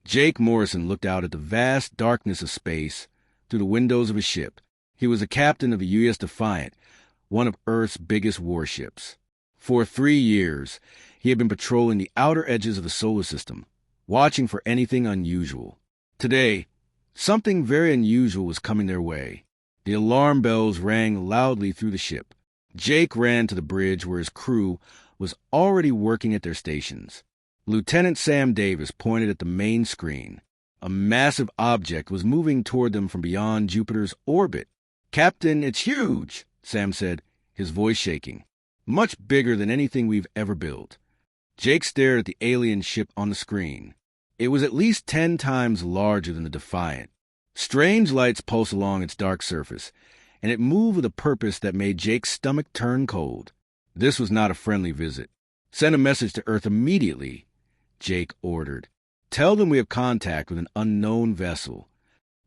Jake Morrison looked out at the vast darkness of space through the windows of his ship. He was a captain of the U.S. Defiant, one of Earth's biggest warships. For 3 years, he had been patrolling the outer edges of the solar system, watching for anything unusual. Today, something very unusual was coming their way. The alarm bells rang loudly through the ship. Jake ran to the bridge where his crew was already working at their stations. Lieutenant Sam Davis pointed at the main screen. A massive object was moving toward them from beyond Jupiter's orbit. "Captain, it's huge," Sam said, his voice shaking. "Much bigger than anything we've ever built." Jake stared at the alien ship on the screen. It was at least 10 times larger than the Defiant. Strange lights pulsed along its dark surface, and it moved with a purpose that made Jake's stomach turn cold. This was not a friendly visit. "Send a message to Earth immediately," Jake ordered. "Tell them we have contact with an unknown vessel."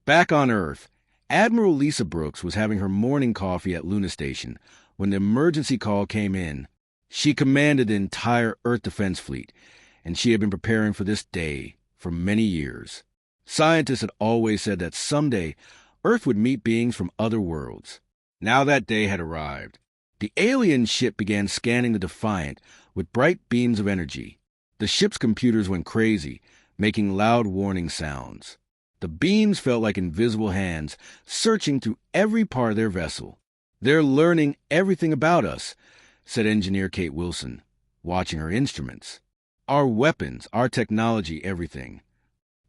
Back on Earth, Admiral Lisa Brooks was having her morning coffee at Luna Station when the emergency call came in. She commanded the entire Earth Defense Fleet, and she had been preparing for this day for many years. Scientists had always said that someday Earth would meet beings from other worlds. Now that day had arrived. The alien ship began scanning the Defiant with bright beams of energy. The ship's computers went crazy, making loud warning sounds. The beams felt like invisible hands searching through every part of their vessel. "They're learning everything about us," said Engineer Kate Wilson, watching her instruments. "Our weapons, our technology, everything."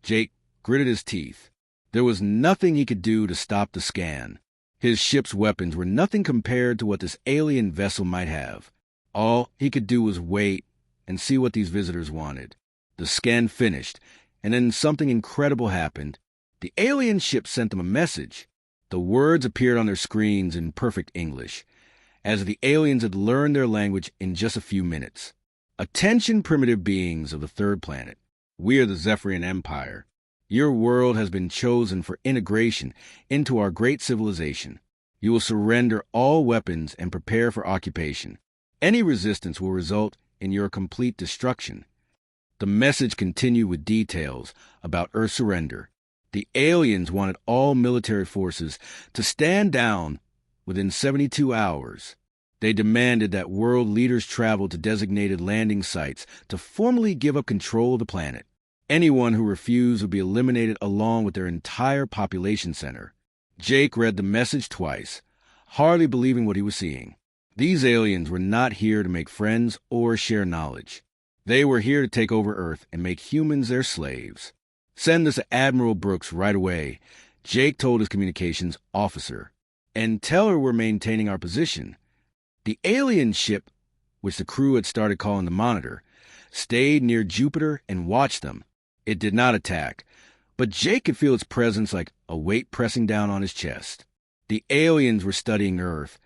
Jake gritted his teeth. There was nothing he could do to stop the scan. His ship's weapons were nothing compared to what this alien vessel might have. All he could do was wait and see what these visitors wanted. The scan finished, and then something incredible happened. The alien ship sent them a message. The words appeared on their screens in perfect English, as the aliens had learned their language in just a few minutes. "Attention, primitive beings of the third planet. We are the Zephyrian Empire. Your world has been chosen for integration into our great civilization. You will surrender all weapons and prepare for occupation. Any resistance will result in your complete destruction." The message continued with details about Earth's surrender. The aliens wanted all military forces to stand down within 72 hours. They demanded that world leaders travel to designated landing sites to formally give up control of the planet. Anyone who refused would be eliminated along with their entire population center. Jake read the message twice, hardly believing what he was seeing. These aliens were not here to make friends or share knowledge. They were here to take over Earth and make humans their slaves. "Send this to Admiral Brooks right away," Jake told his communications officer. "And tell her we're maintaining our position." The alien ship, which the crew had started calling the Monitor, stayed near Jupiter and watched them. It did not attack, but Jake could feel its presence like a weight pressing down on his chest. The aliens were studying Earth,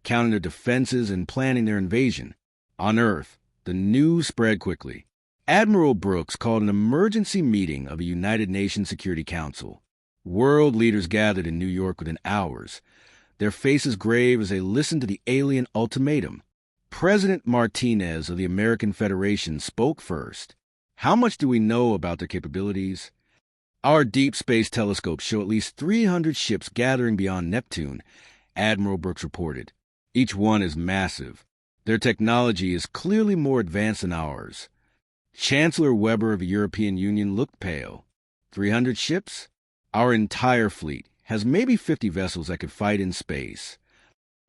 counting their defenses and planning their invasion. On Earth, the news spread quickly. Admiral Brooks called an emergency meeting of the United Nations Security Council. World leaders gathered in New York within hours, their faces grave as they listened to the alien ultimatum. President Martinez of the American Federation spoke first. "How much do we know about their capabilities?" "Our deep space telescopes show at least 300 ships gathering beyond Neptune," Admiral Brooks reported. "Each one is massive. Their technology is clearly more advanced than ours." Chancellor Weber of the European Union looked pale. 300 ships? Our entire fleet has maybe 50 vessels that could fight in space.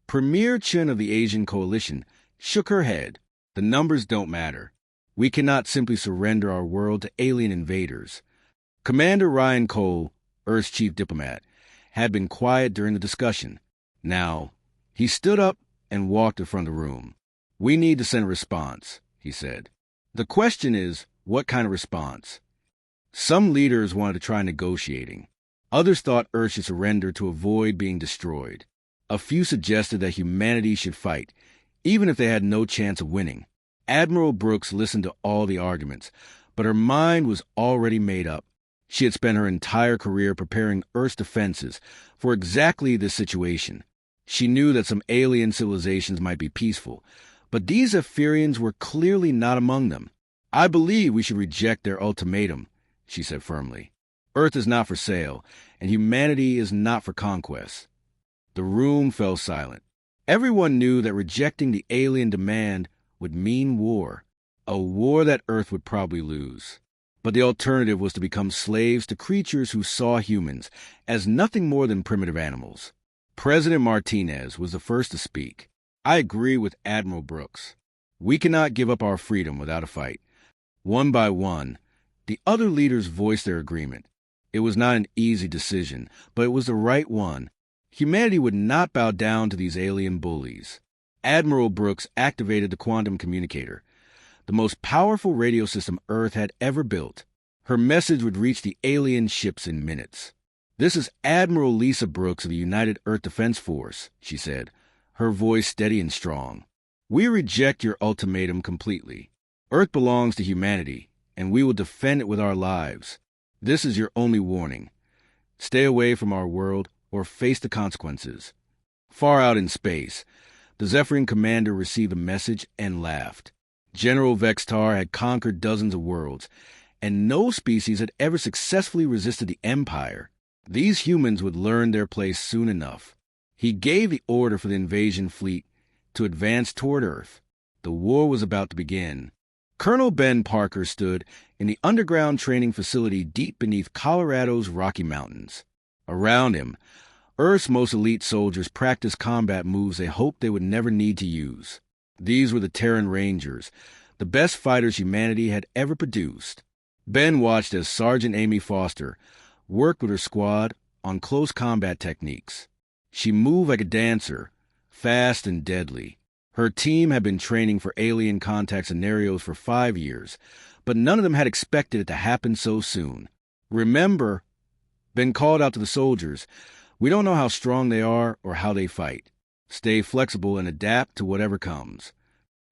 Premier Chen of the Asian Coalition shook her head. "The numbers don't matter. We cannot simply surrender our world to alien invaders." Commander Ryan Cole, Earth's chief diplomat, had been quiet during the discussion. Now, he stood up and walked to the front of the room. "We need to send a response," he said. "The question is, what kind of response?" Some leaders wanted to try negotiating. Others thought Earth should surrender to avoid being destroyed. A few suggested that humanity should fight, even if they had no chance of winning. Admiral Brooks listened to all the arguments, but her mind was already made up. She had spent her entire career preparing Earth's defenses for exactly this situation. She knew that some alien civilizations might be peaceful, but these Zephyrians were clearly not among them. "I believe we should reject their ultimatum," she said firmly. Earth is not for sale, and humanity is not for conquest. The room fell silent. Everyone knew that rejecting the alien demand would mean war, a war that Earth would probably lose. But the alternative was to become slaves to creatures who saw humans as nothing more than primitive animals. President Martinez was the first to speak. I agree with Admiral Brooks. We cannot give up our freedom without a fight. One by one, the other leaders voiced their agreement. It was not an easy decision, but it was the right one. Humanity would not bow down to these alien bullies. Admiral Brooks activated the quantum communicator, the most powerful radio system Earth had ever built. Her message would reach the alien ships in minutes. "This is Admiral Lisa Brooks of the United Earth Defense Force," she said, her voice steady and strong. "We reject your ultimatum completely. Earth belongs to humanity, and we will defend it with our lives. This is your only warning. Stay away from our world or face the consequences." Far out in space, the Zephyrin commander received the message and laughed. General Vextar had conquered dozens of worlds, and no species had ever successfully resisted the Empire. These humans would learn their place soon enough. He gave the order for the invasion fleet to advance toward Earth. The war was about to begin. Colonel Ben Parker stood in the underground training facility deep beneath Colorado's Rocky Mountains. Around him, Earth's most elite soldiers practiced combat moves they hoped they would never need to use. These were the Terran Rangers, the best fighters humanity had ever produced. Ben watched as Sergeant Amy Foster worked with her squad on close combat techniques. She moved like a dancer, fast and deadly. Her team had been training for alien contact scenarios for 5 years, but none of them had expected it to happen so soon. "Remember," Ben called out to the soldiers, "we don't know how strong they are or how they fight. Stay flexible and adapt to whatever comes."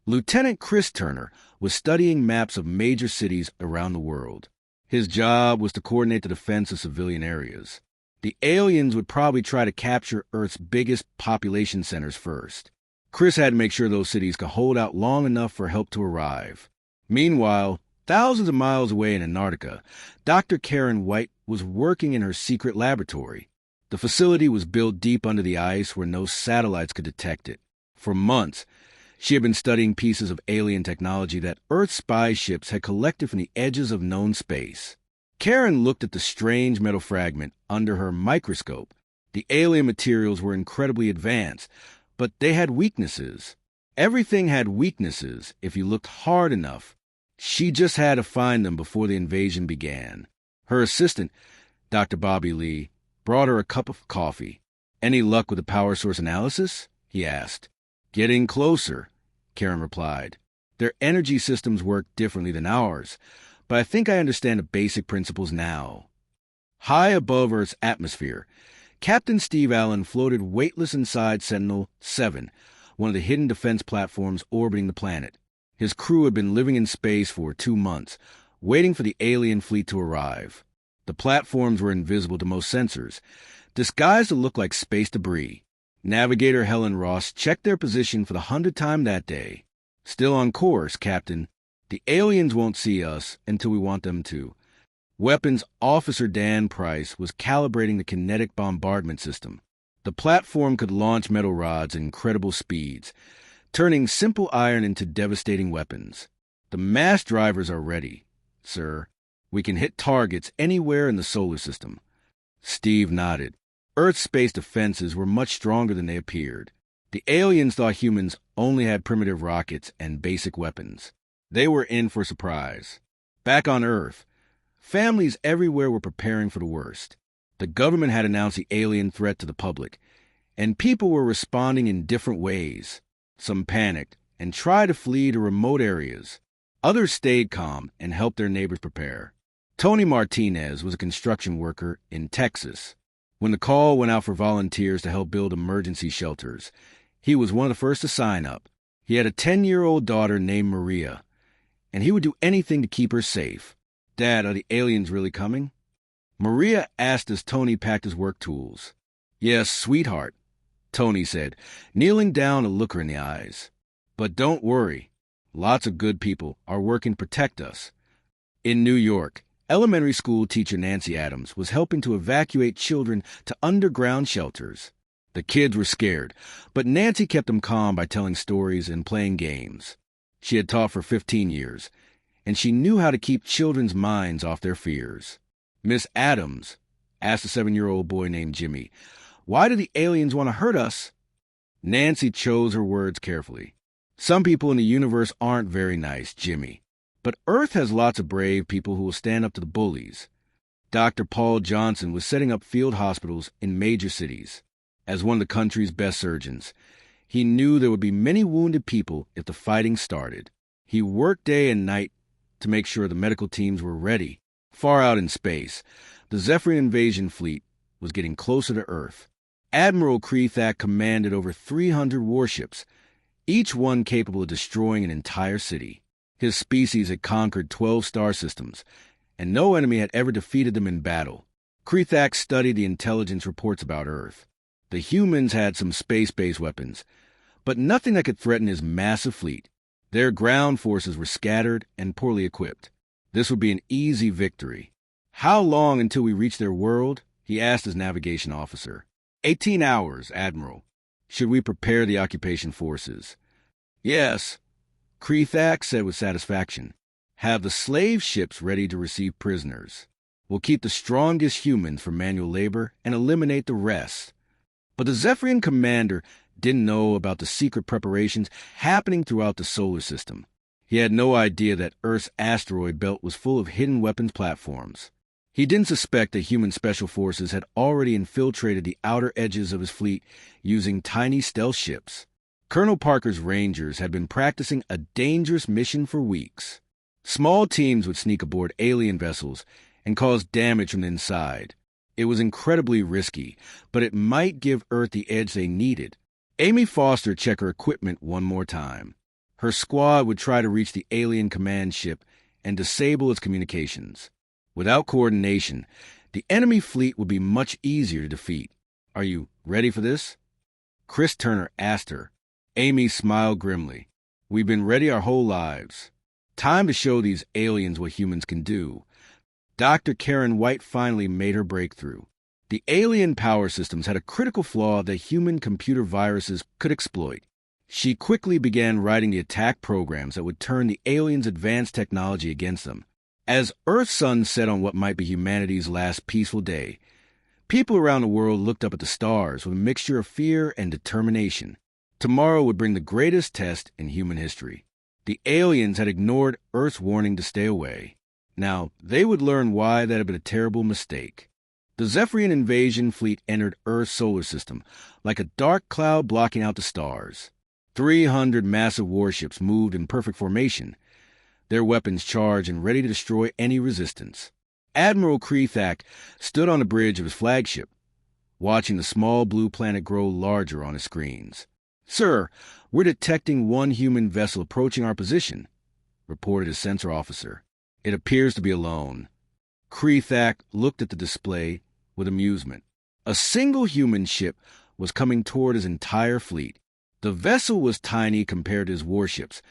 Lieutenant Chris Turner was studying maps of major cities around the world. His job was to coordinate the defense of civilian areas. The aliens would probably try to capture Earth's biggest population centers first. Chris had to make sure those cities could hold out long enough for help to arrive. Meanwhile, thousands of miles away in Antarctica, Dr. Karen White was working in her secret laboratory. The facility was built deep under the ice where no satellites could detect it. For months, she had been studying pieces of alien technology that Earth spy ships had collected from the edges of known space. Karen looked at the strange metal fragment under her microscope. The alien materials were incredibly advanced, but they had weaknesses. Everything had weaknesses if you looked hard enough. She just had to find them before the invasion began. Her assistant, Dr. Bobby Lee, brought her a cup of coffee. "Any luck with the power source analysis?" he asked. "Getting closer," Karen replied. "Their energy systems work differently than ours, but I think I understand the basic principles now." High above Earth's atmosphere, Captain Steve Allen floated weightless inside Sentinel-7, one of the hidden defense platforms orbiting the planet. His crew had been living in space for 2 months, waiting for the alien fleet to arrive. The platforms were invisible to most sensors, disguised to look like space debris. Navigator Helen Ross checked their position for the 100th time that day. "Still on course, Captain. The aliens won't see us until we want them to." Weapons Officer Dan Price was calibrating the kinetic bombardment system. The platform could launch metal rods at incredible speeds, turning simple iron into devastating weapons. "The mass drivers are ready, sir. We can hit targets anywhere in the solar system." Steve nodded. Earth's space defenses were much stronger than they appeared. The aliens thought humans only had primitive rockets and basic weapons. They were in for a surprise. Back on Earth, families everywhere were preparing for the worst. The government had announced the alien threat to the public, and people were responding in different ways. Some panicked and tried to flee to remote areas. Others stayed calm and helped their neighbors prepare. Tony Martinez was a construction worker in Texas. When the call went out for volunteers to help build emergency shelters, he was one of the first to sign up. He had a 10-year-old daughter named Maria, and he would do anything to keep her safe. "Dad, are the aliens really coming?" Maria asked as Tony packed his work tools. "Yes, sweetheart," Tony said, kneeling down to look her in the eyes. "But don't worry. Lots of good people are working to protect us." In New York, Elementary school teacher Nancy Adams was helping to evacuate children to underground shelters. The kids were scared, but Nancy kept them calm by telling stories and playing games. She had taught for 15 years, and she knew how to keep children's minds off their fears. Miss Adams asked a 7-year-old boy named Jimmy, "Why do the aliens want to hurt us?" Nancy chose her words carefully. "Some people in the universe aren't very nice, Jimmy. But Earth has lots of brave people who will stand up to the bullies." Dr. Paul Johnson was setting up field hospitals in major cities. As one of the country's best surgeons, he knew there would be many wounded people if the fighting started. He worked day and night to make sure the medical teams were ready. Far out in space, the Zephyrian invasion fleet was getting closer to Earth. Admiral Krethak commanded over 300 warships, each one capable of destroying an entire city. His species had conquered 12 star systems, and no enemy had ever defeated them in battle. Krethak studied the intelligence reports about Earth. The humans had some space-based weapons, but nothing that could threaten his massive fleet. Their ground forces were scattered and poorly equipped. This would be an easy victory. "How long until we reach their world?" he asked his navigation officer. 18 hours, Admiral. "Should we prepare the occupation forces?" "Yes," Krethak said with satisfaction. "Have the slave ships ready to receive prisoners. We'll keep the strongest humans for manual labor and eliminate the rest." But the Zephyrian commander didn't know about the secret preparations happening throughout the solar system. He had no idea that Earth's asteroid belt was full of hidden weapons platforms. He didn't suspect that human special forces had already infiltrated the outer edges of his fleet using tiny stealth ships. Colonel Parker's Rangers had been practicing a dangerous mission for weeks. Small teams would sneak aboard alien vessels and cause damage from the inside. It was incredibly risky, but it might give Earth the edge they needed. Amy Foster checked her equipment one more time. Her squad would try to reach the alien command ship and disable its communications. Without coordination, the enemy fleet would be much easier to defeat. "Are you ready for this?" Chris Turner asked her. Amy smiled grimly. "We've been ready our whole lives. Time to show these aliens what humans can do." Dr. Karen White finally made her breakthrough. The alien power systems had a critical flaw that human computer viruses could exploit. She quickly began writing the attack programs that would turn the aliens' advanced technology against them. As Earth's sun set on what might be humanity's last peaceful day, people around the world looked up at the stars with a mixture of fear and determination. Tomorrow would bring the greatest test in human history. The aliens had ignored Earth's warning to stay away. Now, they would learn why that had been a terrible mistake. The Zephyrian invasion fleet entered Earth's solar system, like a dark cloud blocking out the stars. 300 massive warships moved in perfect formation, their weapons charged and ready to destroy any resistance. Admiral Krethak stood on the bridge of his flagship, watching the small blue planet grow larger on his screens. "Sir, we're detecting one human vessel approaching our position," reported his sensor officer. "It appears to be alone." Krethak looked at the display with amusement. A single human ship was coming toward his entire fleet. The vessel was tiny compared to his warships,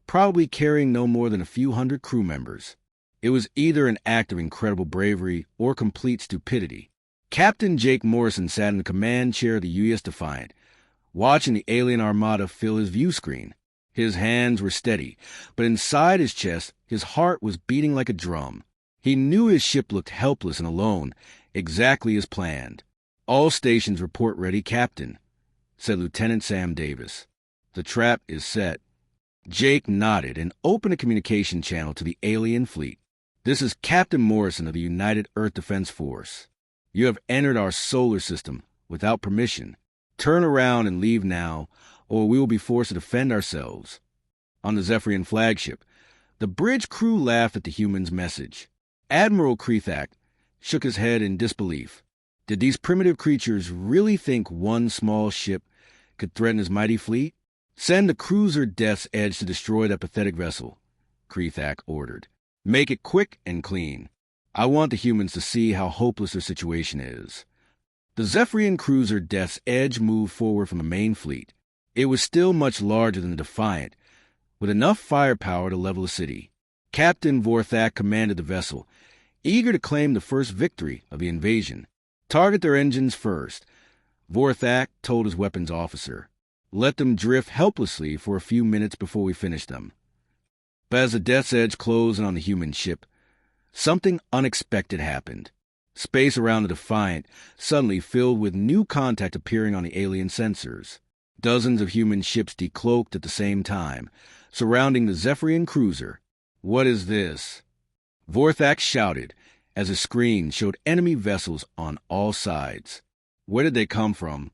probably carrying no more than a few hundred crew members. It was either an act of incredible bravery or complete stupidity. Captain Jake Morrison sat in the command chair of the U.S. Defiant, watching the alien armada fill his view screen. His hands were steady, but inside his chest, his heart was beating like a drum. He knew his ship looked helpless and alone, exactly as planned. "All stations report ready, Captain," said Lieutenant Sam Davis. "The trap is set." Jake nodded and opened a communication channel to the alien fleet. "This is Captain Morrison of the United Earth Defense Force. You have entered our solar system without permission. Turn around and leave now, or we will be forced to defend ourselves." On the Zephyrian flagship, the bridge crew laughed at the human's message. Admiral Krethak shook his head in disbelief. Did these primitive creatures really think one small ship could threaten his mighty fleet? "Send the cruiser Death's Edge to destroy that pathetic vessel," Krethak ordered. "Make it quick and clean. I want the humans to see how hopeless their situation is." The Zephyrian cruiser Death's Edge moved forward from the main fleet. It was still much larger than the Defiant, with enough firepower to level a city. Captain Vorthak commanded the vessel, eager to claim the first victory of the invasion. Target their engines first, Vorthak told his weapons officer. Let them drift helplessly for a few minutes before we finish them. But as the Death's Edge closed in on the human ship, something unexpected happened. Space around the Defiant suddenly filled with new contact appearing on the alien sensors. Dozens of human ships decloaked at the same time, surrounding the Zephyrian cruiser. What is this? Vorthak shouted as a screen showed enemy vessels on all sides. Where did they come from?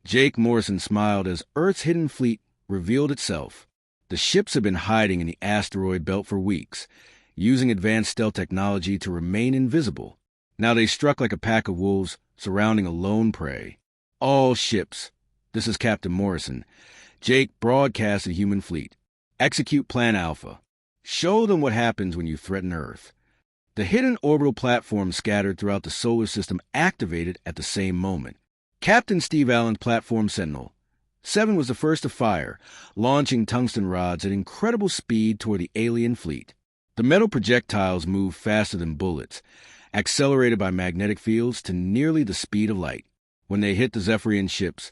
Jake Morrison smiled as Earth's hidden fleet revealed itself. The ships had been hiding in the asteroid belt for weeks, using advanced stealth technology to remain invisible. Now they struck like a pack of wolves surrounding a lone prey. All ships. This is Captain Morrison. Jake broadcast the human fleet. Execute Plan Alpha. Show them what happens when you threaten Earth. The hidden orbital platforms scattered throughout the solar system activated at the same moment. Captain Steve Allen's platform Sentinel 7 was the first to fire, launching tungsten rods at incredible speed toward the alien fleet. The metal projectiles moved faster than bullets, accelerated by magnetic fields to nearly the speed of light. When they hit the Zephyrian ships,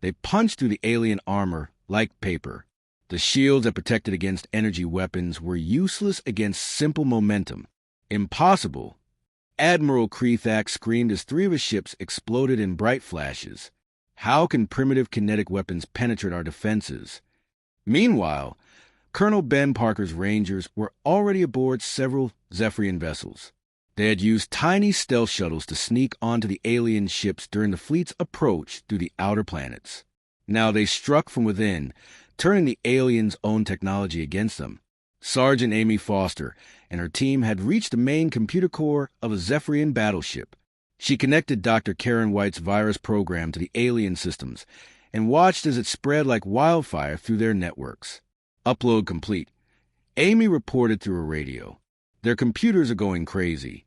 they punched through the alien armor like paper. The shields that protected against energy weapons were useless against simple momentum. Impossible. Admiral Krethak screamed as 3 of his ships exploded in bright flashes. How can primitive kinetic weapons penetrate our defenses? Meanwhile, Colonel Ben Parker's Rangers were already aboard several Zephyrian vessels. They had used tiny stealth shuttles to sneak onto the alien ships during the fleet's approach through the outer planets. Now they struck from within, turning the aliens' own technology against them. Sergeant Amy Foster and her team had reached the main computer core of a Zephyrian battleship. She connected Dr. Karen White's virus program to the alien systems and watched as it spread like wildfire through their networks. Upload complete. Amy reported through a radio. Their computers are going crazy.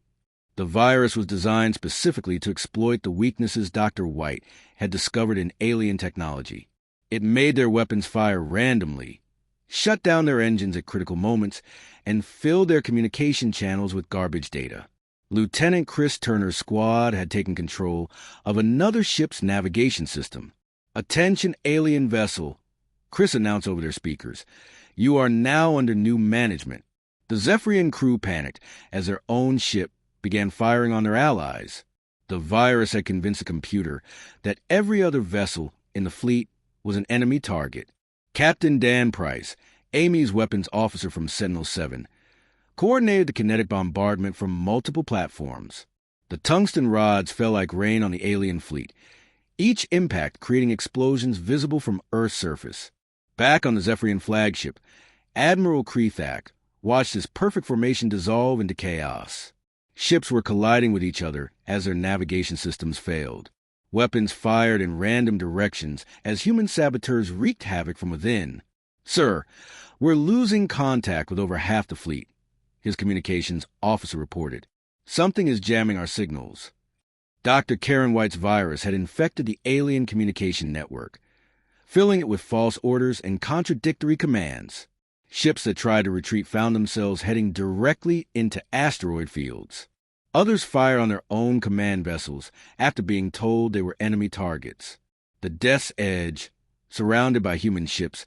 The virus was designed specifically to exploit the weaknesses Dr. White had discovered in alien technology. It made their weapons fire randomly, shut down their engines at critical moments, and filled their communication channels with garbage data. Lieutenant Chris Turner's squad had taken control of another ship's navigation system. Attention, alien vessel, Chris announced over their speakers. You are now under new management. The Zephyrian crew panicked as their own ship began firing on their allies. The virus had convinced the computer that every other vessel in the fleet was an enemy target. Captain Dan Price, Amy's weapons officer from Sentinel 7, coordinated the kinetic bombardment from multiple platforms. The tungsten rods fell like rain on the alien fleet, each impact creating explosions visible from Earth's surface. Back on the Zephyrian flagship, Admiral Krethak watched his perfect formation dissolve into chaos. Ships were colliding with each other as their navigation systems failed. Weapons fired in random directions as human saboteurs wreaked havoc from within. Sir, we're losing contact with over half the fleet, his communications officer reported. Something is jamming our signals. Dr. Karen White's virus had infected the alien communication network, filling it with false orders and contradictory commands. Ships that tried to retreat found themselves heading directly into asteroid fields. Others fired on their own command vessels after being told they were enemy targets. The Death's Edge, surrounded by human ships,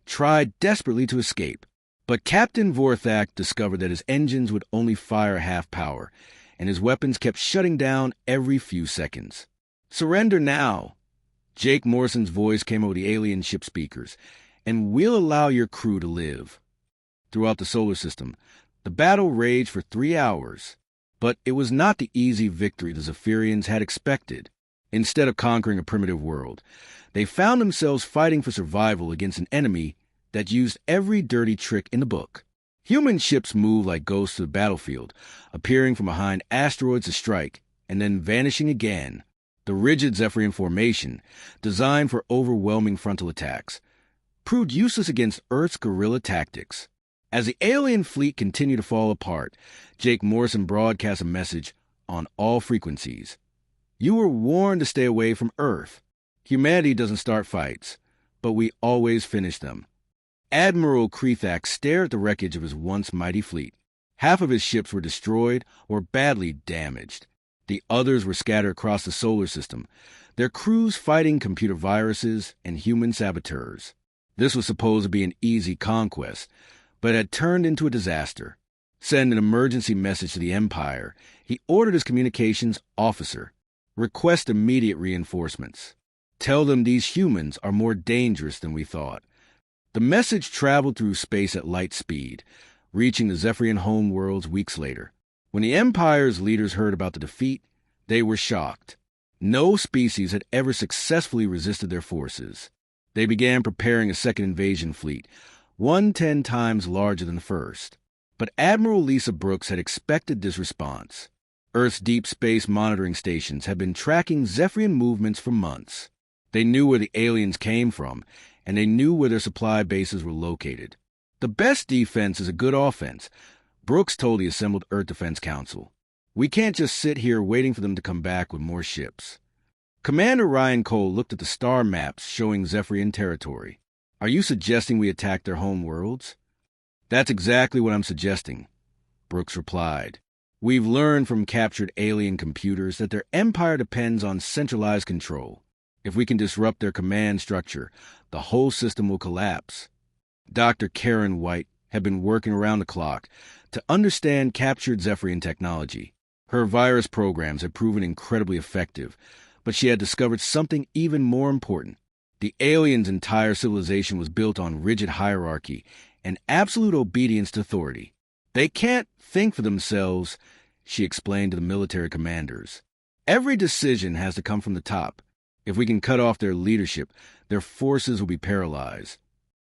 tried desperately to escape. But Captain Vorthak discovered that his engines would only fire half power, and his weapons kept shutting down every few seconds. Surrender now! Jake Morrison's voice came over the alien ship speakers, and we'll allow your crew to live. Throughout the solar system, the battle raged for 3 hours. But it was not the easy victory the Zephyrians had expected. Instead of conquering a primitive world, they found themselves fighting for survival against an enemy that used every dirty trick in the book. Human ships moved like ghosts to the battlefield, appearing from behind asteroids to strike, and then vanishing again. The rigid Zephyrian formation, designed for overwhelming frontal attacks, proved useless against Earth's guerrilla tactics. As the alien fleet continued to fall apart, Jake Morrison broadcast a message on all frequencies. You were warned to stay away from Earth. Humanity doesn't start fights, but we always finish them. Admiral Krethak stared at the wreckage of his once mighty fleet. Half of his ships were destroyed or badly damaged. The others were scattered across the solar system, their crews fighting computer viruses and human saboteurs. This was supposed to be an easy conquest, but had turned into a disaster. Send an emergency message to the Empire, he ordered his communications officer. Request immediate reinforcements. Tell them these humans are more dangerous than we thought. The message traveled through space at light speed, reaching the Zephyrian homeworlds weeks later. When the Empire's leaders heard about the defeat, they were shocked. No species had ever successfully resisted their forces. They began preparing a second invasion fleet, 10 times larger than the first. But Admiral Lisa Brooks had expected this response. Earth's deep space monitoring stations had been tracking Zephyrian movements for months. They knew where the aliens came from, and they knew where their supply bases were located. The best defense is a good offense, Brooks told the assembled Earth Defense Council. We can't just sit here waiting for them to come back with more ships. Commander Ryan Cole looked at the star maps showing Zephyrian territory. Are you suggesting we attack their home worlds? That's exactly what I'm suggesting, Brooks replied. We've learned from captured alien computers that their empire depends on centralized control. If we can disrupt their command structure, the whole system will collapse. Dr. Karen White had been working around the clock to understand captured Zephyrian technology. Her virus programs had proven incredibly effective, but she had discovered something even more important. The aliens' entire civilization was built on rigid hierarchy and absolute obedience to authority. They can't think for themselves, she explained to the military commanders. Every decision has to come from the top. If we can cut off their leadership, their forces will be paralyzed.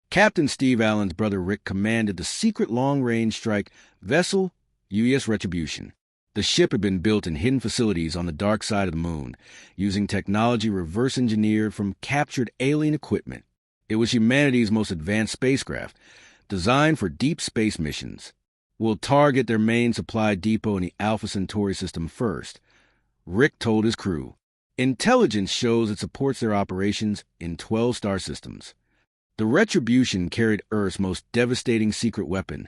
Captain Steve Allen's brother Rick commanded the secret long-range strike vessel UES Retribution. The ship had been built in hidden facilities on the dark side of the moon, using technology reverse-engineered from captured alien equipment. It was humanity's most advanced spacecraft, designed for deep space missions. We'll target their main supply depot in the Alpha Centauri system first, Rick told his crew. Intelligence shows it supports their operations in 12 star systems. The Retribution carried Earth's most devastating secret weapon,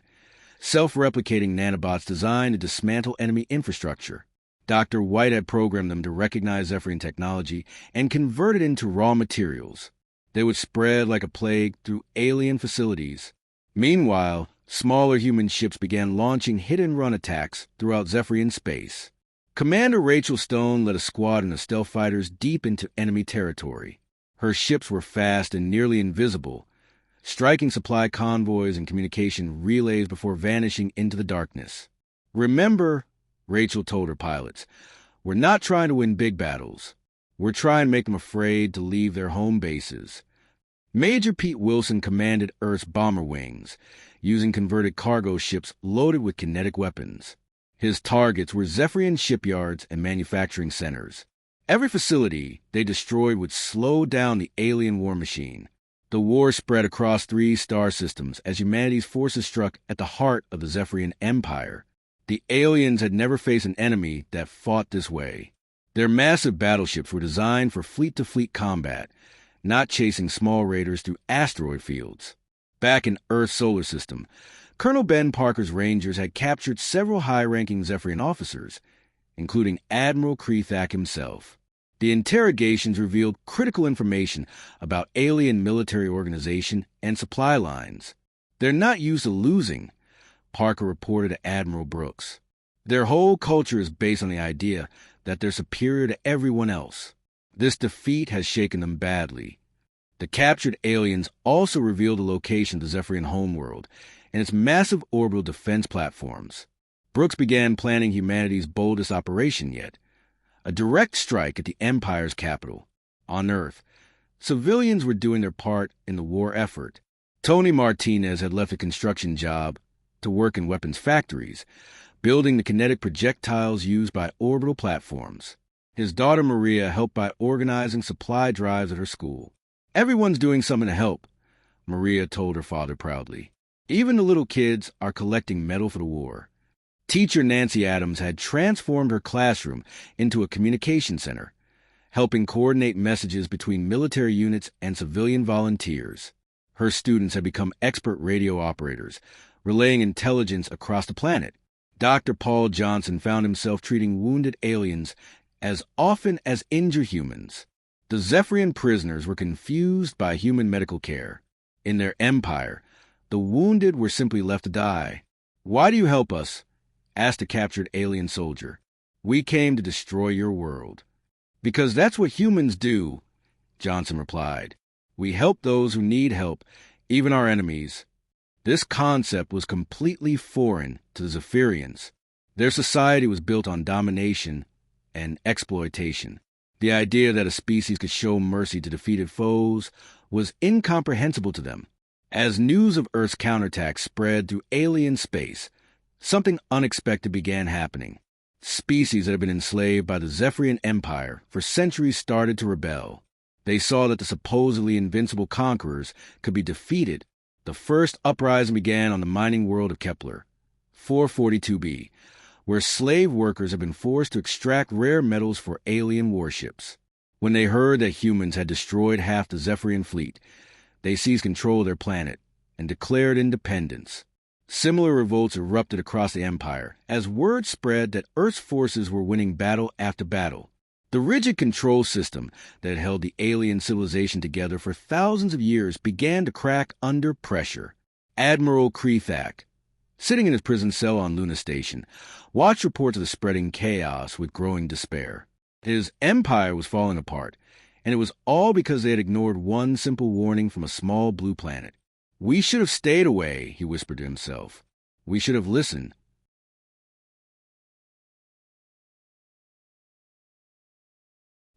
self-replicating nanobots designed to dismantle enemy infrastructure. Dr. White had programmed them to recognize Zephyrian technology and convert it into raw materials. They would spread like a plague through alien facilities. Meanwhile, smaller human ships began launching hit-and-run attacks throughout Zephyrian space. Commander Rachel Stone led a squadron of stealth fighters deep into enemy territory. Her ships were fast and nearly invisible, striking supply convoys and communication relays before vanishing into the darkness. Remember, Rachel told her pilots, we're not trying to win big battles. We're trying to make them afraid to leave their home bases. Major Pete Wilson commanded Earth's bomber wings, using converted cargo ships loaded with kinetic weapons. His targets were Zephyrian shipyards and manufacturing centers. Every facility they destroyed would slow down the alien war machine. The war spread across 3 star systems as humanity's forces struck at the heart of the Zephyrian Empire. The aliens had never faced an enemy that fought this way. Their massive battleships were designed for fleet-to-fleet combat, not chasing small raiders through asteroid fields. Back in Earth's solar system, Colonel Ben Parker's Rangers had captured several high-ranking Zephyrian officers, including Admiral Krethak himself. The interrogations revealed critical information about alien military organization and supply lines. They're not used to losing, Parker reported to Admiral Brooks. Their whole culture is based on the idea that they're superior to everyone else. This defeat has shaken them badly. The captured aliens also revealed the location of the Zephyrian homeworld and its massive orbital defense platforms. Brooks began planning humanity's boldest operation yet, a direct strike at the Empire's capital. On Earth, civilians were doing their part in the war effort. Tony Martinez had left a construction job to work in weapons factories, building the kinetic projectiles used by orbital platforms. His daughter Maria helped by organizing supply drives at her school. Everyone's doing something to help, Maria told her father proudly. Even the little kids are collecting metal for the war. Teacher Nancy Adams had transformed her classroom into a communication center, helping coordinate messages between military units and civilian volunteers. Her students had become expert radio operators, relaying intelligence across the planet. Dr. Paul Johnson found himself treating wounded aliens as often as injured humans. The Zephyrian prisoners were confused by human medical care. In their empire, the wounded were simply left to die. "Why do you help us?" asked a captured alien soldier. "We came to destroy your world." "Because that's what humans do," Johnson replied. "We help those who need help, even our enemies." This concept was completely foreign to the Zephyrians. Their society was built on domination and exploitation. The idea that a species could show mercy to defeated foes was incomprehensible to them. As news of Earth's counterattack spread through alien space, something unexpected began happening. Species that had been enslaved by the Zephyrian Empire for centuries started to rebel. They saw that the supposedly invincible conquerors could be defeated. The first uprising began on the mining world of Kepler, 442b, where slave workers had been forced to extract rare metals for alien warships. When they heard that humans had destroyed half the Zephyrian fleet, they seized control of their planet and declared independence. Similar revolts erupted across the Empire as word spread that Earth's forces were winning battle after battle. The rigid control system that had held the alien civilization together for thousands of years began to crack under pressure. Admiral Krethak, sitting in his prison cell on Luna Station, watched reports of the spreading chaos with growing despair. His empire was falling apart, and it was all because they had ignored one simple warning from a small blue planet. "We should have stayed away," he whispered to himself. "We should have listened."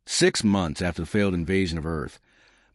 6 months after the failed invasion of Earth,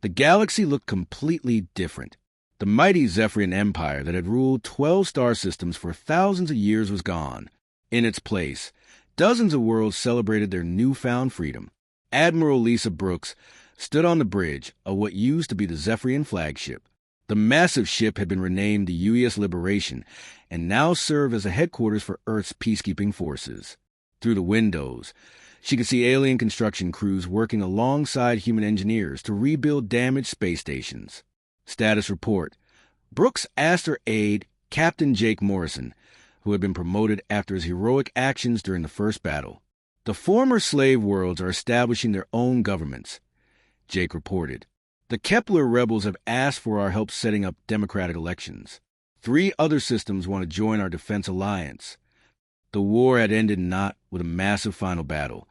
the galaxy looked completely different. The mighty Zephyrian Empire that had ruled 12 star systems for thousands of years was gone. In its place, dozens of worlds celebrated their newfound freedom. Admiral Lisa Brooks stood on the bridge of what used to be the Zephyrian flagship. The massive ship had been renamed the U.S. Liberation and now served as a headquarters for Earth's peacekeeping forces. Through the windows, she could see alien construction crews working alongside human engineers to rebuild damaged space stations. Status report. Brooks asked her aide, Captain Jake Morrison, who had been promoted after his heroic actions during the first battle. "The former slave worlds are establishing their own governments," Jake reported. "The Kepler rebels have asked for our help setting up democratic elections. 3 other systems want to join our defense alliance." The war had ended not with a massive final battle,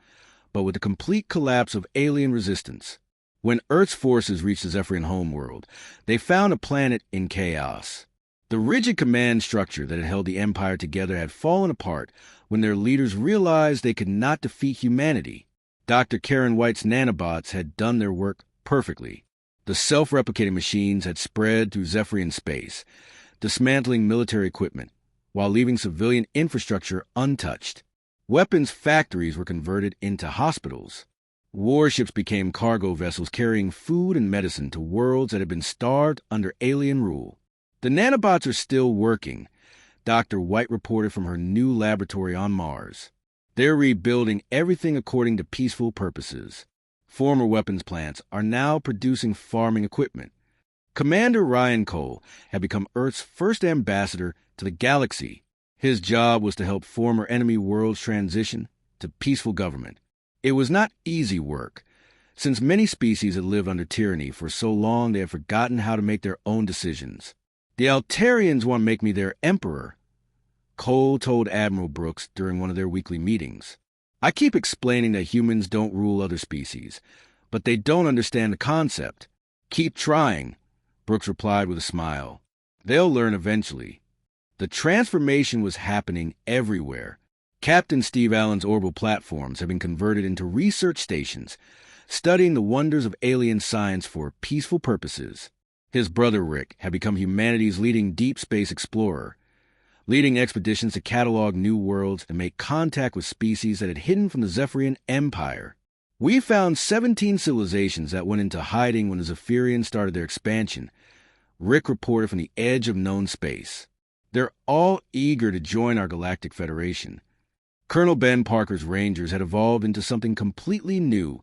but with the complete collapse of alien resistance. When Earth's forces reached the Zephyrian homeworld, they found a planet in chaos. The rigid command structure that had held the Empire together had fallen apart when their leaders realized they could not defeat humanity. Dr. Karen White's nanobots had done their work perfectly. The self-replicating machines had spread through Zephyrian space, dismantling military equipment, while leaving civilian infrastructure untouched. Weapons factories were converted into hospitals. Warships became cargo vessels carrying food and medicine to worlds that had been starved under alien rule. "The nanobots are still working," Dr. White reported from her new laboratory on Mars. "They're rebuilding everything according to peaceful purposes. Former weapons plants are now producing farming equipment." Commander Ryan Cole had become Earth's first ambassador to the galaxy. His job was to help former enemy worlds transition to peaceful government. It was not easy work, since many species had lived under tyranny for so long they had forgotten how to make their own decisions. "The Altarians want to make me their emperor," Cole told Admiral Brooks during one of their weekly meetings. "I keep explaining that humans don't rule other species, but they don't understand the concept." "Keep trying," Brooks replied with a smile. "They'll learn eventually." The transformation was happening everywhere. Captain Steve Allen's orbital platforms had been converted into research stations, studying the wonders of alien science for peaceful purposes. His brother Rick had become humanity's leading deep space explorer, leading expeditions to catalog new worlds and make contact with species that had hidden from the Zephyrian Empire. "We found 17 civilizations that went into hiding when the Zephyrians started their expansion," Rick reported from the edge of known space. "They're all eager to join our Galactic Federation." Colonel Ben Parker's Rangers had evolved into something completely new,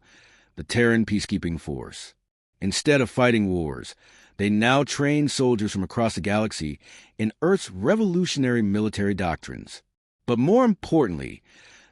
the Terran Peacekeeping Force. Instead of fighting wars, they now trained soldiers from across the galaxy in Earth's revolutionary military doctrines. But more importantly,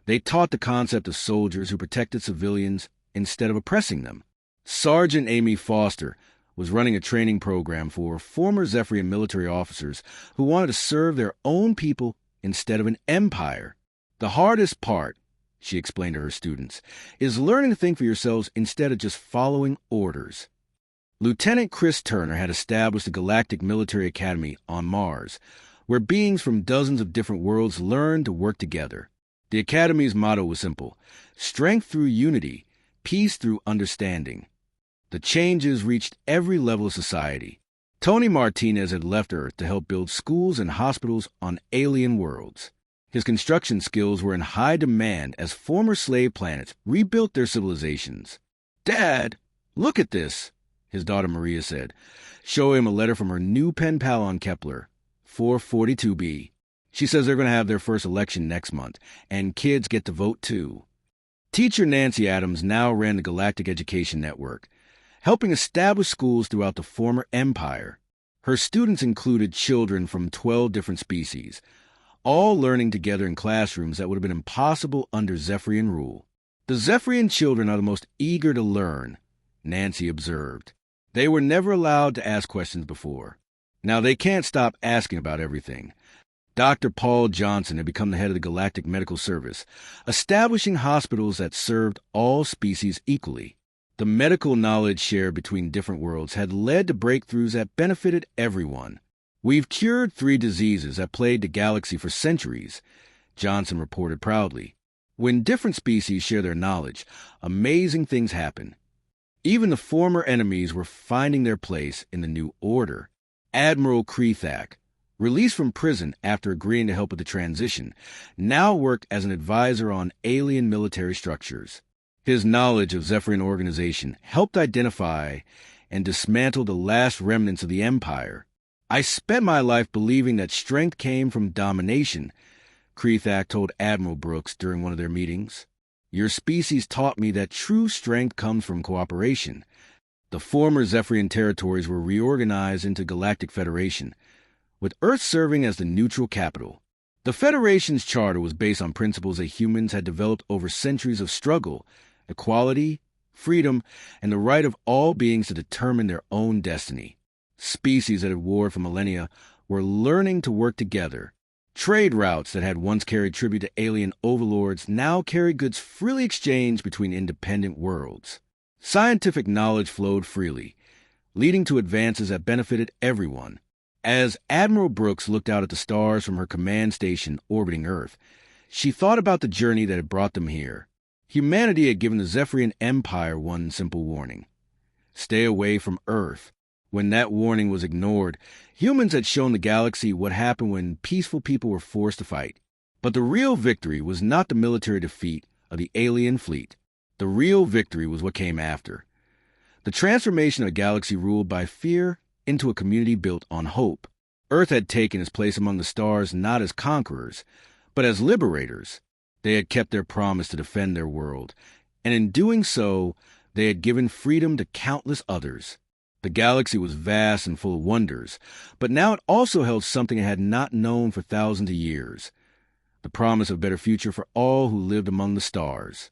they taught the concept of soldiers who protected civilians instead of oppressing them. Sergeant Amy Foster was running a training program for former Zephyrian military officers who wanted to serve their own people instead of an empire. The hardest part, she explained to her students, is learning to think for yourselves instead of just following orders. Lieutenant Chris Turner had established a galactic military academy on Mars, where beings from dozens of different worlds learned to work together. The academy's motto was simple: strength through unity, peace through understanding. The changes reached every level of society. Tony Martinez had left Earth to help build schools and hospitals on alien worlds. His construction skills were in high demand as former slave planets rebuilt their civilizations. "Dad, look at this," his daughter Maria said, showing him a letter from her new pen pal on Kepler, 442b. She says they're going to have their first election next month, and kids get to vote too. Teacher Nancy Adams now ran the Galactic Education Network, helping establish schools throughout the former empire. Her students included children from 12 different species, all learning together in classrooms that would have been impossible under Zephyrian rule. "The Zephyrian children are the most eager to learn," Nancy observed. "They were never allowed to ask questions before. Now they can't stop asking about everything." Dr. Paul Johnson had become the head of the Galactic Medical Service, establishing hospitals that served all species equally. The medical knowledge shared between different worlds had led to breakthroughs that benefited everyone. "We've cured 3 diseases that plagued the galaxy for centuries," Johnson reported proudly. When different species share their knowledge, amazing things happen. Even the former enemies were finding their place in the new order. Admiral Krethak, released from prison after agreeing to help with the transition, now worked as an advisor on alien military structures. His knowledge of Zephyrian organization helped identify and dismantle the last remnants of the Empire. "I spent my life believing that strength came from domination," Krethak told Admiral Brooks during one of their meetings. "Your species taught me that true strength comes from cooperation." The former Zephyrian territories were reorganized into Galactic Federation, with Earth serving as the neutral capital. The Federation's charter was based on principles that humans had developed over centuries of struggle: equality, freedom, and the right of all beings to determine their own destiny. Species that had warred for millennia were learning to work together. Trade routes that had once carried tribute to alien overlords now carried goods freely exchanged between independent worlds. Scientific knowledge flowed freely, leading to advances that benefited everyone. As Admiral Brooks looked out at the stars from her command station orbiting Earth, she thought about the journey that had brought them here. Humanity had given the Zephyrian Empire one simple warning: stay away from Earth. When that warning was ignored, humans had shown the galaxy what happened when peaceful people were forced to fight. But the real victory was not the military defeat of the alien fleet. The real victory was what came after: the transformation of a galaxy ruled by fear into a community built on hope. Earth had taken its place among the stars not as conquerors, but as liberators. They had kept their promise to defend their world, and in doing so, they had given freedom to countless others. The galaxy was vast and full of wonders, but now it also held something it had not known for thousands of years: the promise of a better future for all who lived among the stars.